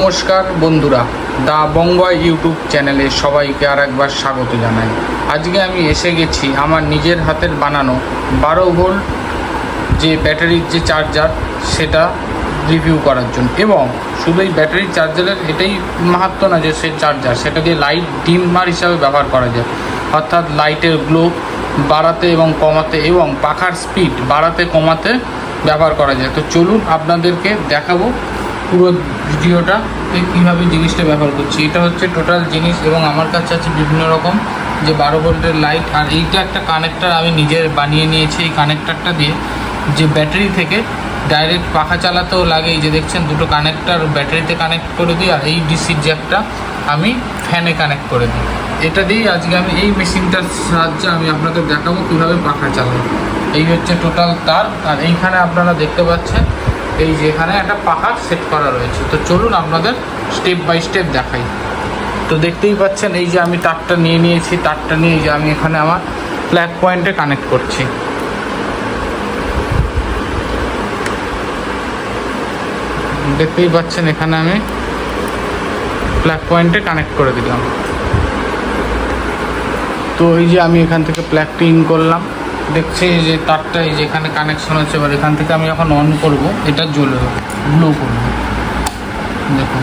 নমস্কার বন্ধুরা, দা বঙ্গয় ইউটিউব চ্যানেলে সবাইকে আর একবার স্বাগত জানাই। আজকে আমি এসে গেছি আমার নিজের হাতের বানানো 12 ভোল্ট যে ব্যাটারির যে চার্জার সেটা রিভিউ করার জন্য। এবং শুধু এই ব্যাটারির চার্জারের এটাই মাহাত্ম্য না যে সেই চার্জার, সেটা দিয়ে লাইট ডিমার হিসাবে ব্যবহার করা যায়, অর্থাৎ লাইটের গ্লো বাড়াতে এবং কমাতে এবং পাখার স্পিড বাড়াতে কমাতে ব্যবহার করা যায়। তো চলুন আপনাদেরকে দেখাবো পুরো ভিডিওটা কীভাবে জিনিসটা ব্যবহার করছি। এটা হচ্ছে টোটাল জিনিস এবং আমার কাছে আছে বিভিন্ন রকম যে 12 ভোল্টের লাইট। আর এইটা একটা কানেক্টার আমি নিজের বানিয়ে নিয়েছি। এই কানেক্টারটা দিয়ে যে ব্যাটারি থেকে ডাইরেক্ট পাখা চালাতেও লাগে, এই যে দেখছেন দুটো কানেক্টার ব্যাটারিতে কানেক্ট করে দিই, আর এই ডিসির জ্যাকটা আমি ফ্যানে কানেক্ট করে দিই। এটা দিয়েই আজকে আমি এই মেশিনটার সাহায্যে আমি আপনাদের দেখাবো কীভাবে পাখা চালাবো। এই হচ্ছে টোটাল তার, আর এইখানে আপনারা দেখতে পাচ্ছেন এই যে এখানে একটা পাখা সেট করা রয়েছে। তো চলুন আপনাদের স্টেপ বাই স্টেপ দেখাই। তো দেখতেই পাচ্ছেন এই যে আমি তারটা নিয়ে নিয়েছি, তারটা নিয়ে এই যে আমি এখানে আমার প্লাগ পয়েন্টে কানেক্ট করছি। দেখতেই পাচ্ছেন এখানে আমি প্লাগ পয়েন্টে কানেক্ট করে দিলাম। তো এই যে আমি এখান থেকে প্লাগটি ইন করলাম, দেখছি যে তারটা এই যে এখানে কানেকশন হচ্ছে। এবার এখান থেকে আমি যখন অন করব এটা জ্বলবে, গ্লো করবে, দেখুন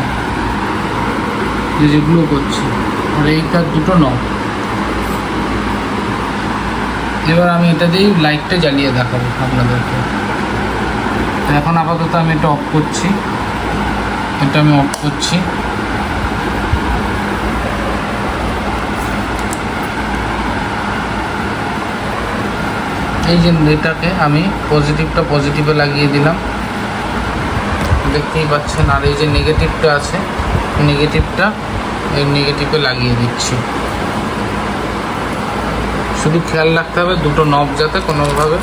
যে গ্লো করছে। আর এই তার দুটো নব। এবার আমি এটা দিয়েই লাইটটা জ্বালিয়ে দেখাবো আপনাদেরকে। এখন আপাতত আমি এটা অফ করছি, এটা আমি অফ করছি। এই যে এটাকে আমি পজিটিভটা পজিটিভে লাগিয়ে দিলাম, দেখতেই পাচ্ছেন। আর এই যে নেগেটিভটা আছে, নেগেটিভটা এই নেগেটিভে লাগিয়ে দিচ্ছি। শুধু খেয়াল রাখতে হবে দুটো নব যাতে কোনোভাবে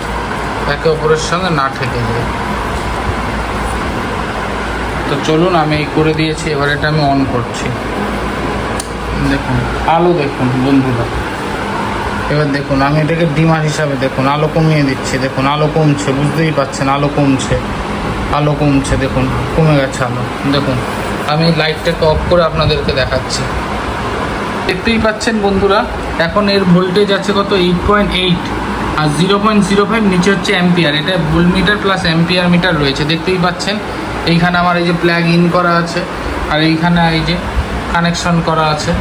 একে অপরের সঙ্গে না ঠেকে যায়। তো চলুন আমি এই করে দিয়েছি। এবার এটা আমি অন করছি। দেখুন আলো, দেখুন বন্ধুরা, এবার দেখুন আমি এটাকে ডিমার হিসাবে দেখুন আলো কমিয়ে দিচ্ছি। দেখুন আলো কমছে, বুঝতেই পাচ্ছেন আলো কমছে, আলো কমছে, দেখুন কমে গেছে আলো। দেখুন আমি লাইটটাকে অফ করে আপনাদেরকে দেখাচ্ছি। দেখতেই পাচ্ছেন বন্ধুরা, এখন এর ভোল্টেজ আছে কত 8.8 আর 0.05 নিচে হচ্ছে অ্যাম্পিয়ার। এটা volt meter plus ampere meter রয়েছে, দেখতেই পাচ্ছেন। এইখানে আমার এই যে প্লাগ ইন করা আছে আর এইখানে এই যে কানেকশন করা আছে,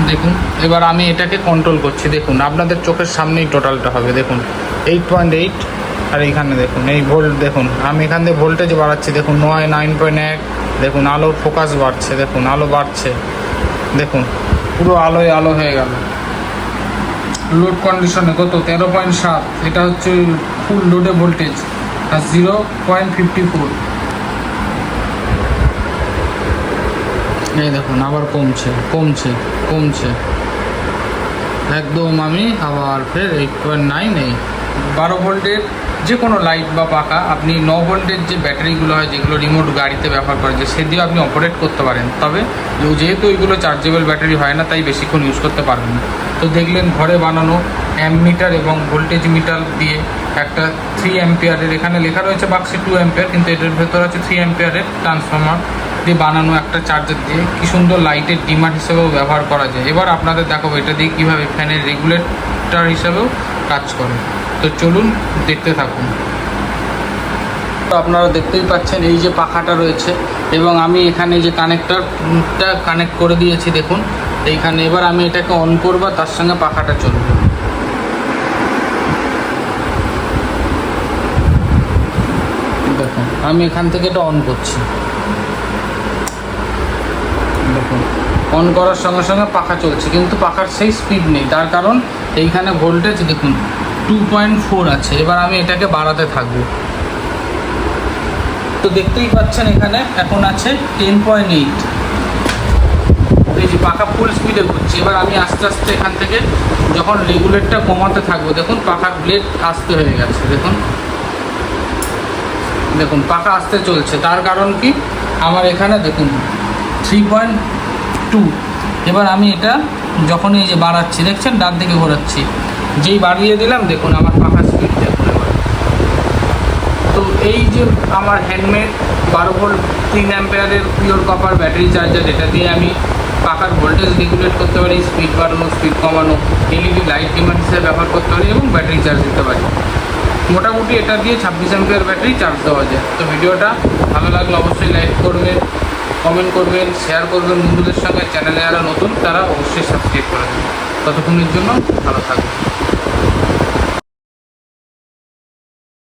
দেখুন। এবার আমি এটাকে কন্ট্রোল করছি, দেখুন আপনাদের চোখের সামনেই টোটালটা হবে। দেখুন 8.8 আর এইখানে দেখুন এই ভোল্ট, দেখুন আমি এখান থেকে ভোল্টেজ বাড়াচ্ছি, দেখুন 9.1। দেখুন আলোর ফোকাস বাড়ছে, দেখুন আলো বাড়ছে, দেখুন পুরো আলোয় আলো হয়ে গেল। লোড কন্ডিশনে কত 13.7, এটা হচ্ছে ফুল লোডে ভোল্টেজ। আর 0.54, এই দেখুন আবার কমছে কমছে কমছে একদম। আমি আবার ফের 8.9। এই 12 ভোল্টের যে কোনো লাইট বা পাখা আপনি 9 ভোল্টের যে ব্যাটারিগুলো হয় যেগুলো রিমোট গাড়িতে ব্যবহার করা যায় সে দিয়ে আপনি অপারেট করতে পারেন। তবে যেহেতু ওইগুলো চার্জেবল ব্যাটারি হয় না তাই বেশিক্ষণ ইউজ করতে পারবেন না। তো দেখলেন ঘরে বানানো অ্যাম্প মিটার এবং ভোল্টেজ মিটার দিয়ে একটা 3 অ্যাম্পিয়ারের, এখানে লেখা রয়েছে বাক্সে 2 অ্যাম্পিয়ার কিন্তু এটার ভেতর আছে 3 অ্যাম্পিয়ারের ট্রান্সফর্মার দিয়ে বানানো একটা চার্জার দিয়ে কী সুন্দর লাইটের ডিমার হিসেবেও ব্যবহার করা যায়। এবার আপনাদের দেখাবো এটা দিয়ে কীভাবে ফ্যানের রেগুলেটর হিসেবেও কাজ করে। তো চলুন দেখতে থাকুন। তো আপনারা দেখতেই পাচ্ছেন এই যে পাখাটা রয়েছে এবং আমি এখানে যে কানেক্টরটা কানেক্ট করে দিয়েছি, দেখুন এইখানে। এবার আমি এটাকে অন করব, তার সঙ্গে পাখাটা চলবে। দেখুন আমি এখান থেকে এটা অন করছি, দেখুন অন করার সঙ্গে সঙ্গে পাখা চলছে, কিন্তু পাখার সেই স্পিড নেই। তার কারণ এইখানে ভোল্টেজ দেখুন 2.4 আছে। এবার আমি এটাকে বাড়াতে থাকবো। তো দেখতেই পাচ্ছেন এখানে এখন আছে 10.8। এই যে পাখা ফুল স্পিডে ঘুরছে। এবার আমি আস্তে আস্তে এখান থেকে যখন রেগুলেটরটা কমাতে থাকবো, দেখুন পাখার ব্লেড আস্তে হয়ে গেছে। দেখুন দেখুন পাখা আস্তে চলছে। তার কারণ কি আমার এখানে দেখুন 3.2। এবার আমি এটা যখন এই যে বাড়াচ্ছি, দেখছেন ডান দিকে ঘোরাচ্ছি, যেই বাড়িয়ে দিলাম দেখুন আমার পাখা স্পিড দেখুন। এবার তো তো এই যে আমার হ্যান্ডমেড 12 ভোল্ট 3 অ্যাম্পিয়ারের পিওর কপার ব্যাটারি চার্জার, এটা দিয়ে আমি পাখার ভোল্টেজ রেগুলেট করতে পারি, স্পিড বাড়ানো, স্পিড কমানো, এলইডি লাইট ডিমান্ড হিসেবে ব্যবহার করতে পারি এবং ব্যাটারি চার্জ দিতে পারি। মোটামুটি এটা দিয়ে 26 অ্যাম্পিয়ার ব্যাটারি চার্জ দেওয়া যায়। তো ভিডিওটা ভালো লাগলে অবশ্যই লাইক করবেন, কমেন্ট করবেন, শেয়ার করবেন বন্ধুদের সঙ্গে। চ্যানেলে যারা নতুন তারা অবশ্যই সাবস্ক্রাইব করে দেবেন। ততক্ষণের জন্য ভালো থাকবেন।